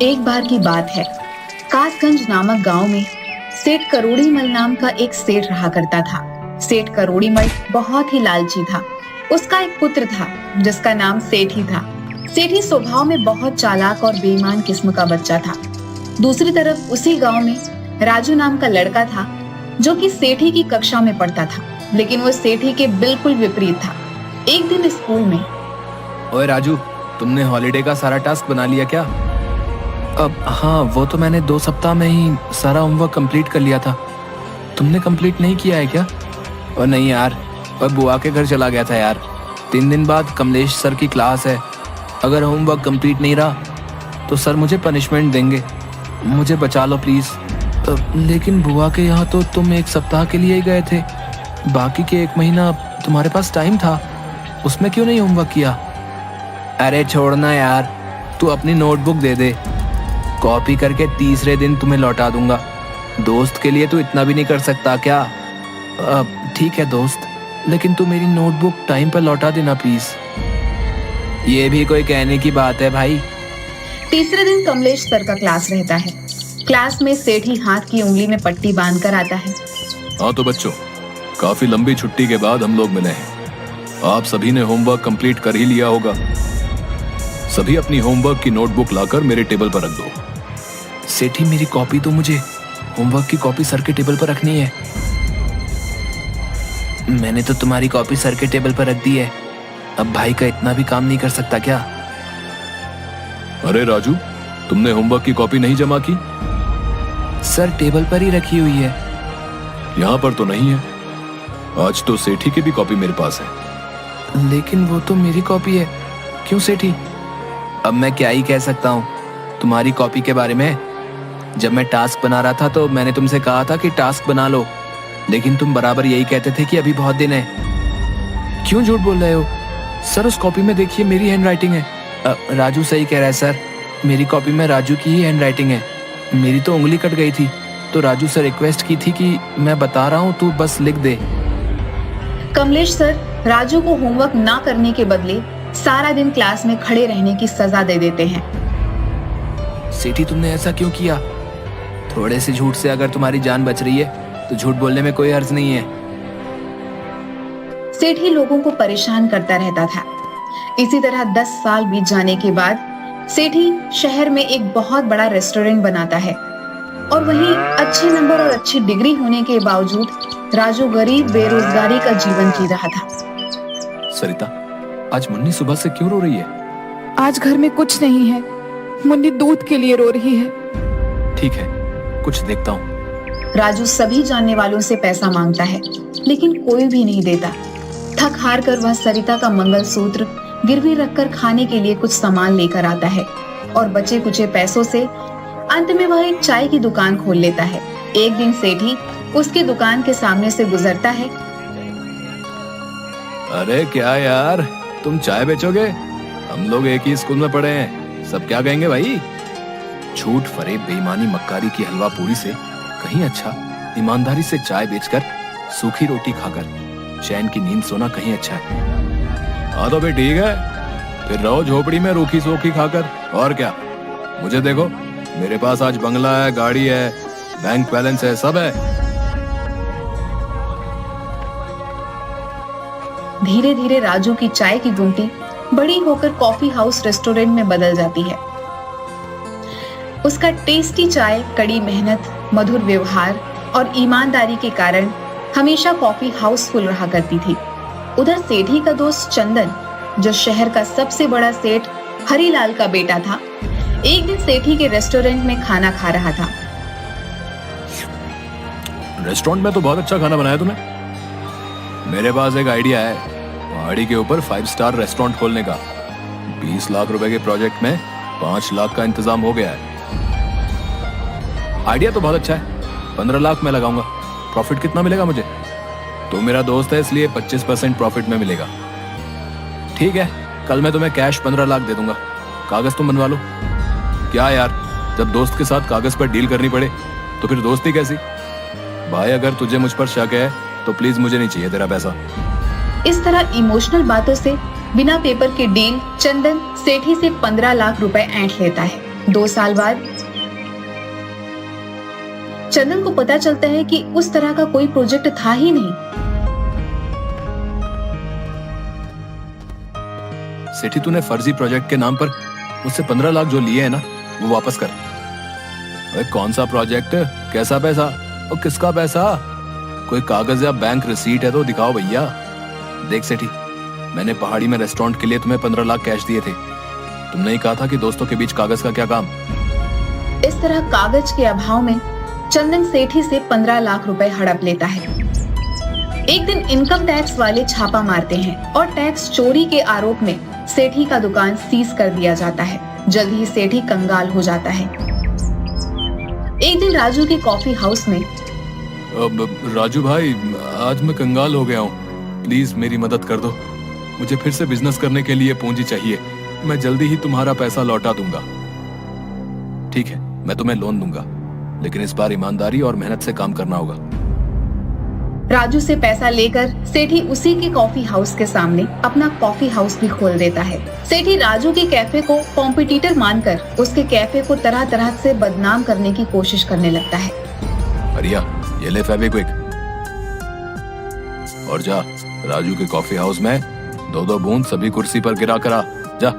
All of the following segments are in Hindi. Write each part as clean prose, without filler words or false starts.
एक बार की बात है। कासगंज नामक गांव में सेठ करोड़ीमल नाम का एक सेठ रहा करता था। सेठ करोड़ीमल बहुत ही लालची था। उसका एक पुत्र था जिसका नाम सेठी था। सेठी स्वभाव में बहुत चालाक और बेईमान किस्म का बच्चा था। दूसरी तरफ उसी गांव में राजू नाम का लड़का था जो कि सेठी की कक्षा में पढ़ता था, लेकिन वो सेठी के बिल्कुल विपरीत था। एक दिन स्कूल में, ओए राजू, तुमने हॉलिडे का सारा टास्क बना लिया क्या? अब हाँ, वो तो मैंने 2 सप्ताह में ही सारा होमवर्क कंप्लीट कर लिया था। तुमने कंप्लीट नहीं किया है क्या? और नहीं यार, और बुआ के घर चला गया था यार। 3 दिन बाद कमलेश सर की क्लास है। अगर होमवर्क कंप्लीट नहीं रहा तो सर मुझे पनिशमेंट देंगे। मुझे बचा लो प्लीज। लेकिन बुआ के यहाँ तो तुम 1 सप्ताह के लिए ही गए थे, बाकी के 1 महीना तुम्हारे पास टाइम था, उसमें क्यों नहीं होमवर्क किया? अरे छोड़ना यार, तू अपनी नोटबुक दे दे, कॉपी करके तीसरे दिन तुम्हें लौटा दूंगा। दोस्त के लिए तू इतना भी नहीं कर सकता क्या? ठीक है दोस्त, लेकिन तू मेरी नोटबुक टाइम पर लौटा देना प्लीज। ये भी कोई कहने की बात है भाई। तीसरे दिन कमलेश सर का क्लास रहता है। क्लास में सेठी हाथ की उंगली में पट्टी बांधकर आता है। हाँ तो बच्चों, काफी लंबी छुट्टी के बाद हम लोग मिले हैं। आप सभी ने होमवर्क कंप्लीट कर ही लिया होगा। सभी अपनी होमवर्क की नोटबुक लाकर मेरे टेबल पर रख दो। सेठी, मेरी कॉपी तो मुझे होमवर्क की कॉपी सर के टेबल पर रखनी है। मैंने तो तुम्हारी कॉपी सर के टेबल पर रख दी है। अब भाई का इतना भी काम नहीं कर सकता क्या? अरे राजू, तुमने होमवर्क की कॉपी नहीं जमा की? सर टेबल पर ही रखी हुई है। यहाँ पर तो नहीं है। आज तो सेठी की भी कॉपी मेरे पास है। लेकिन वो तो मेरी कॉपी है। क्यों सेठी? अब मैं क्या ही कह सकता हूँ तुम्हारी कॉपी के बारे में। जब मैं टास्क बना रहा था तो मैंने तुमसे कहा था कि टास्क बना लो, लेकिन तुम बराबर यही कहते थे कि अभी बहुत दिन है। क्यों झूठ बोल रहे हो सर? उस कॉपी में देखिए, मेरी हैंडराइटिंग है। राजू सही कह रहा है सर, मेरी कॉपी में राजू की ही हैंडराइटिंग है। मेरी तो उंगली कट गई थी, तो राजू से रिक्वेस्ट की थी कि मैं बता रहा हूँ, तू बस लिख दे। कमलेश सर राजू को होमवर्क ना करने के बदले सारा दिन क्लास में खड़े रहने की सजा दे देते हैं। सेठी, तुमने ऐसा क्यों किया? थोड़े से झूठ से अगर तुम्हारी जान बच रही है तो झूठ बोलने में कोई हर्ज नहीं है। सेठी लोगों को परेशान करता रहता था। इसी तरह 10 साल बीत जाने के बाद सेठी शहर में एक बहुत बड़ा रेस्टोरेंट बनाता है, और वहीं अच्छे नंबर और अच्छी डिग्री होने के बावजूद राजू गरीब बेरोजगारी का जीवन जी रहा था। सरिता, आज मुन्नी सुबह से क्यों रो रही है? आज घर में कुछ नहीं है, मुन्नी दूध के लिए रो रही है। ठीक है, कुछ देखता हूँ। राजू सभी जानने वालों से पैसा मांगता है, लेकिन कोई भी नहीं देता। थक हार कर वह सरिता का मंगलसूत्र गिरवी रखकर खाने के लिए कुछ सामान लेकर आता है, और बचे कुचे पैसों से अंत में वह एक चाय की दुकान खोल लेता है। एक दिन सेठी उसकी दुकान के सामने से गुजरता है। अरे क्या यार, तुम चाय बेचोगे? हम लोग एक ही स्कूल में पढ़े हैं, सब क्या कहेंगे भाई? झूठ, फरेब, बेईमानी, मक्कारी की हलवा पूरी से कहीं अच्छा ईमानदारी से चाय बेचकर, सूखी रोटी खाकर चैन की नींद सोना कहीं अच्छा है। हाँ तो फिर ठीक है, फिर रहो झोपड़ी में रूखी सूखी खाकर। और क्या, मुझे देखो, मेरे पास आज बंगला है, गाड़ी है, बैंक बैलेंस है, सब है। धीरे धीरे राजू की चाय की गुमटी बड़ी होकर कॉफी हाउस रेस्टोरेंट में बदल जाती है। उसका टेस्टी चाय, कड़ी मेहनत, मधुर व्यवहार और ईमानदारी के कारण हमेशा कॉफी हाउस फुल रहा करती थी। उधर सेठी का दोस्त चंदन, जो शहर का सबसे बड़ा सेठ हरीलाल का बेटा था, एक दिन सेठी के रेस्टोरेंट में खाना खा रहा था। रेस्टोरेंट में तो बहुत अच्छा खाना बनाया तुमने। मेरे पास एक आइडिया है, पहाड़ी के ऊपर 5 स्टार रेस्टोरेंट खोलने का। 20 लाख रुपए के प्रोजेक्ट में 5 लाख का इंतजाम हो गया है। आइडिया तो बहुत अच्छा है, 15 लाख में लगाऊंगा। प्रॉफिट कितना मिलेगा मुझे? तो मेरा दोस्त है, इसलिए 25% प्रॉफिट में मिलेगा। ठीक है, कल मैं तुम्हें कैश 15 लाख दे दूंगा, कागज तुम बनवा लो। क्या यार, जब दोस्त के साथ कागज पर डील करनी पड़े तो फिर दोस्ती कैसी? भाई, अगर तुझे मुझ पर शक है तो प्लीज मुझे नहीं चाहिए तेरा पैसा। इस तरह इमोशनल बातों से बिना पेपर के डील चंदन सेठी से 15 लाख रुपए ऐंठ लेता है। 2 साल बाद चंदन को पता चलता है कि उस तरह का कोई प्रोजेक्ट था ही नहीं। सेठी, तूने फर्जी प्रोजेक्ट के नाम पर मुझसे 15 लाख जो लिए हैं ना, वो वापस कर। अरे कौन सा प्रोजेक्ट, कैसा पैसा और किसका पैसा? कोई कागज या बैंक रिसीट है तो दिखाओ भैया। देख सेठी, मैंने पहाड़ी में रेस्टोरेंट के लिए तुम्हें 15 लाख कैश दिए थे। तुमने ही कहा था कि दोस्तों के बीच कागज का क्या काम। इस तरह कागज के अभाव में चंदन सेठी से 15 लाख रुपए हड़प लेता है। एक दिन इनकम टैक्स वाले छापा मारते हैं और टैक्स चोरी के आरोप में सेठी का दुकान सीज कर दिया जाता है। जल्द ही सेठी कंगाल हो जाता है। एक दिन राजू के कॉफी हाउस में, राजू भाई, आज मैं कंगाल हो गया हूँ, प्लीज मेरी मदद कर दो। मुझे फिर से बिजनेस करने के लिए पूंजी चाहिए। मैं जल्दी ही तुम्हारा पैसा लौटा दूंगा। ठीक है, मैं तुम्हें लोन दूंगा, लेकिन इस बार ईमानदारी और मेहनत से काम करना होगा। राजू से पैसा लेकर सेठी उसी के कॉफी हाउस के सामने अपना कॉफी हाउस भी खोल देता है। सेठी राजू के कैफे को कॉम्पिटिटर मानकर उसके कैफे को तरह तरह से बदनाम करने की कोशिश करने लगता है। अरिया, ये ले फेविक्विक और जा राजू के कॉफी हाउस में 2-2 बूंद सभी कुर्सी पर गिरा करा। जा।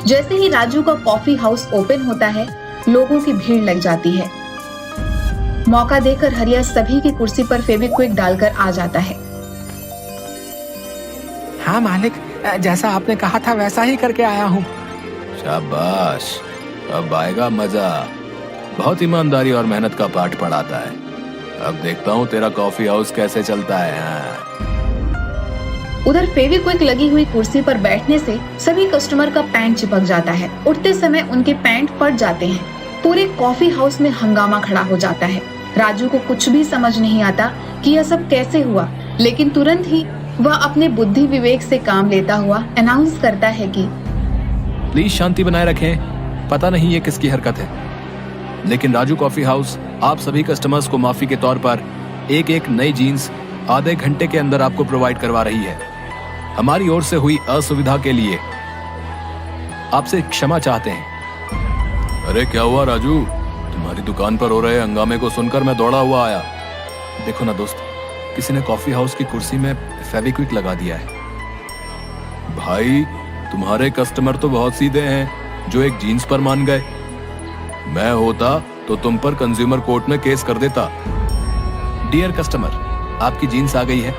जैसे ही राजू का कॉफी हाउस ओपन होता है, लोगों की भीड़ लग जाती है। मौका देकर हरिया सभी की कुर्सी पर फेविक्विक डालकर आ जाता है। हाँ मालिक, जैसा आपने कहा था वैसा ही करके आया हूँ। शाबाश, अब आएगा मजा। बहुत ईमानदारी और मेहनत का पाठ पढ़ाता है। अब देखता हूँ तेरा कॉफी हाउस कैसे चलता है। उधर फेविक्विक लगी हुई कुर्सी पर बैठने से सभी कस्टमर का पैंट चिपक जाता है। उठते समय उनके पैंट फट जाते हैं। पूरे कॉफी हाउस में हंगामा खड़ा हो जाता है। राजू को कुछ भी समझ नहीं आता कि यह सब कैसे हुआ, लेकिन तुरंत ही वह अपने बुद्धि विवेक से काम लेता हुआ अनाउंस करता है कि प्लीज शांति बनाए रखें। पता नहीं ये किसकी हरकत है, लेकिन राजू कॉफी हाउस आप सभी कस्टमर्स को माफी के तौर पर एक नई जीन्स आधे घंटे के अंदर आपको प्रोवाइड करवा रही है। हमारी ओर से हुई असुविधा के लिए आपसे क्षमा चाहते हैं। अरे क्या हुआ राजू, तुम्हारी दुकान पर हो रहे हंगामे को सुनकर मैं दौड़ा हुआ आया। देखो ना दोस्त, किसी ने कॉफी हाउस की कुर्सी में फेविक्विक लगा दिया है। भाई, तुम्हारे कस्टमर तो बहुत सीधे हैं जो एक जीन्स पर मान गए। मैं होता तो तुम पर कंज्यूमर कोर्ट में केस कर देता। डियर कस्टमर, आपकी जीन्स आ गई है।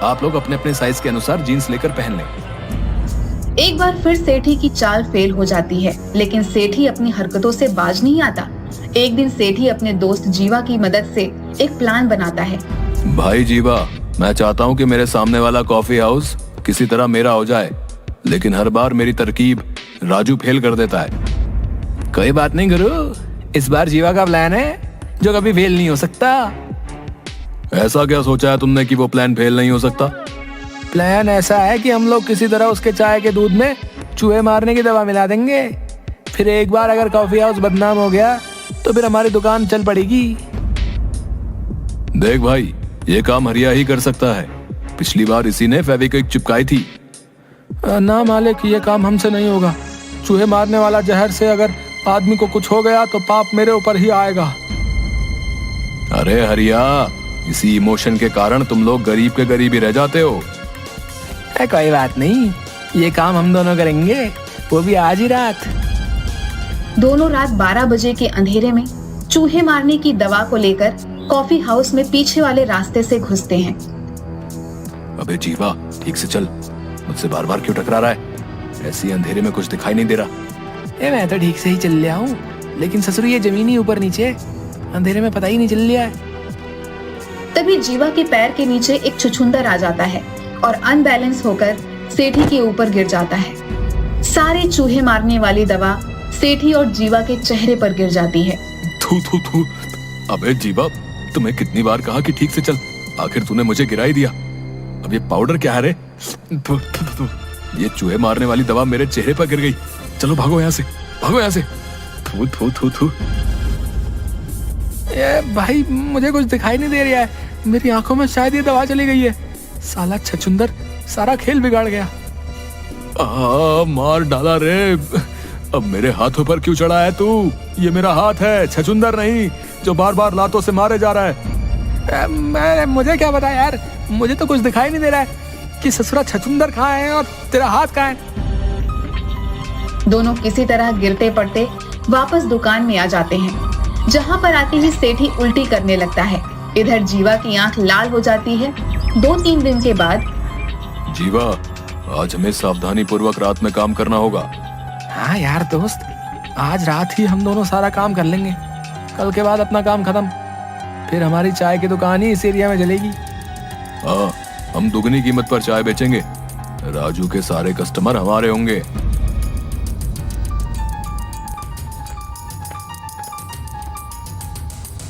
आप लोग अपने अपने साइज के अनुसार जीन्स लेकर पहन लें। एक बार फिर सेठी की चाल फेल हो जाती है, लेकिन सेठी अपनी हरकतों से बाज नहीं आता। एक दिन सेठी अपने दोस्त जीवा की मदद से एक प्लान बनाता है। भाई जीवा, मैं चाहता हूँ कि मेरे सामने वाला कॉफी हाउस किसी तरह मेरा हो जाए, लेकिन हर बार मेरी तरकीब राजू फेल कर देता है। कोई बात नहीं गुरु, इस बार जीवा का प्लान है जो कभी फेल नहीं हो सकता। ऐसा क्या सोचा है तुमने कि वो प्लान फेल नहीं हो सकता? प्लान ऐसा है कि हम लोग किसी तरह उसके चाय के दूध में चूहे मारने की दवा मिला देंगे। फिर एक बार अगर कॉफी हाउस बदनाम हो गया तो फिर हमारी दुकान चल पड़ेगी। देख भाई, ये काम हरिया ही कर सकता है। पिछली बार इसी ने फेविक्विक चिपकाई थी। ना मालिक, ये काम हमसे नहीं होगा। चूहे मारने वाला जहर से अगर आदमी को कुछ हो गया तो पाप मेरे ऊपर ही आएगा। अरे हरिया, इसी इमोशन के कारण तुम लोग गरीब के गरीब ही रह जाते हो। कोई बात नहीं, ये काम हम दोनों करेंगे, वो भी आज ही रात। दोनों रात 12 बजे के अंधेरे में चूहे मारने की दवा को लेकर कॉफी हाउस में पीछे वाले रास्ते से घुसते हैं। अबे जीवा, ठीक से चल, मुझसे बार बार क्यों टकरा रहा है? ऐसी अंधेरे में कुछ दिखाई नहीं दे रहा। मैं तो ठीक से ही चल रहा हूँ, लेकिन ससुर ये जमीन ही ऊपर नीचे, अंधेरे में पता ही नहीं चल रहा है। तभी जीवा के पैर के नीचे एक छुछुंदर आ जाता है और अनबैलेंस होकर सेठी के ऊपर गिर जाता है। सारे चूहे मारने वाली दवा सेठी और जीवा के चेहरे पर गिर जाती है। थू थू थू। अबे जीवा, तुम्हें कितनी बार कहा कि ठीक से चल, आखिर तूने मुझे गिरा ही दिया। अब ये पाउडर क्या है रे? थू, थू, थू। ये चूहे मारने वाली दवा मेरे चेहरे पर गिर गई। चलो भागो यहाँ से, भागो यहाँ से। थू थू थू थू। भाई, मुझे कुछ दिखाई नहीं दे रहा है। मेरी आंखों में शायद ये दवा चली गई है। साला छछुंदर सारा खेल बिगाड़ गया। मार डाला रे। अब मेरे हाथों पर क्यों चढ़ा है तू? ये मेरा हाथ है, छछुंदर नहीं, जो बार बार लातों से मारे जा रहा है। मुझे क्या पता यार, मुझे तो कुछ दिखाई नहीं दे रहा है कि ससुरा छछुंदर कहाँ है और तेरा हाथ कहाँ है। दोनों किसी तरह गिरते पड़ते वापस दुकान में आ जाते हैं, जहाँ पर आते ही सेठी उल्टी करने लगता है। इधर जीवा की आंख लाल हो जाती है। 2-3 दिन के बाद जीवा, आज हमें सावधानी पूर्वक रात में काम करना होगा। हाँ यार दोस्त, आज रात ही हम दोनों सारा काम कर लेंगे। कल के बाद अपना काम खत्म, फिर हमारी चाय की दुकान ही इस एरिया में चलेगी। हाँ, हम दुगनी कीमत पर चाय बेचेंगे। राजू के सारे कस्टमर हमारे होंगे।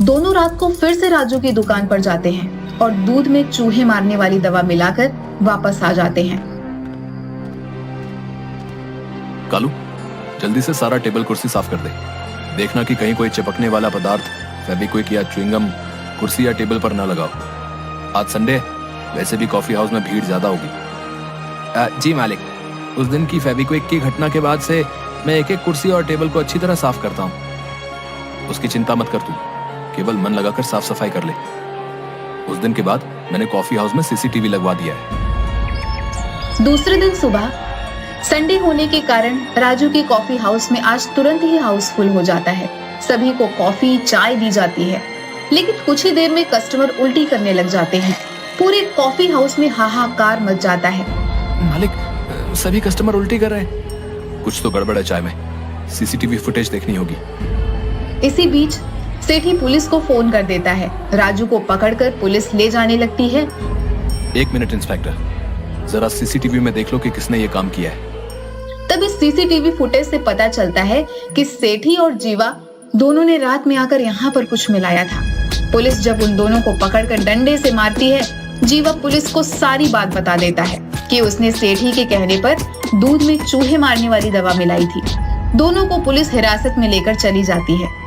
दोनों रात को फिर से राजू की दुकान पर जाते हैं और दूध में चूहे मारने वाली दवा मिलाकर वापस आ जाते हैं। कालू, जल्दी से सारा टेबल कुर्सी साफ कर दे। देखना कि कहीं कोई चिपकने वाला पदार्थ, फेविक्विक या च्युइंगम कुर्सी या टेबल पर ना लगाओ। आज संडे, वैसे भी कॉफी हाउस में भीड़ ज्यादा होगी। जी मालिक, उस दिन की फेविक्विक की घटना के बाद से मैं एक एक कुर्सी और टेबल को अच्छी तरह साफ करता हूँ। उसकी चिंता मत कर तू, केवल मन लगाकर साफ सफाई कर ले। उस दिन के बाद मैंने कॉफी हाउस में सीसीटीवी लगवा दिया है। दूसरे दिन सुबह, संडे होने के कारण राजू के कॉफी हाउस में आज तुरंत ही हाउसफुल हो जाता है। सभी को कॉफी चाय दी जाती है, लेकिन कुछ ही देर में कस्टमर उल्टी करने लग जाते हैं। पूरे कॉफी हाउस में हाहाकार मच जाता है। मालिक, सभी कस्टमर उल्टी कर रहे हैं। कुछ तो गड़बड़ है चाय में, सीसीटीवी फुटेज देखनी होगी। इसी बीच सेठी पुलिस को फोन कर देता है। राजू को पकड़कर पुलिस ले जाने लगती है। 1 मिनट इंस्पेक्टर, जरा सीसीटीवी में देख लो कि किसने ये काम किया है। तब इस सीसीटीवी फुटेज से पता चलता है कि सेठी और जीवा दोनों ने रात में आकर यहाँ पर कुछ मिलाया था। पुलिस जब उन दोनों को पकड़कर डंडे से मारती है, जीवा पुलिस को सारी बात बता देता है कि उसने सेठी के कहने पर दूध में चूहे मारने वाली दवा मिलाई थी। दोनों को पुलिस हिरासत में लेकर चली जाती है।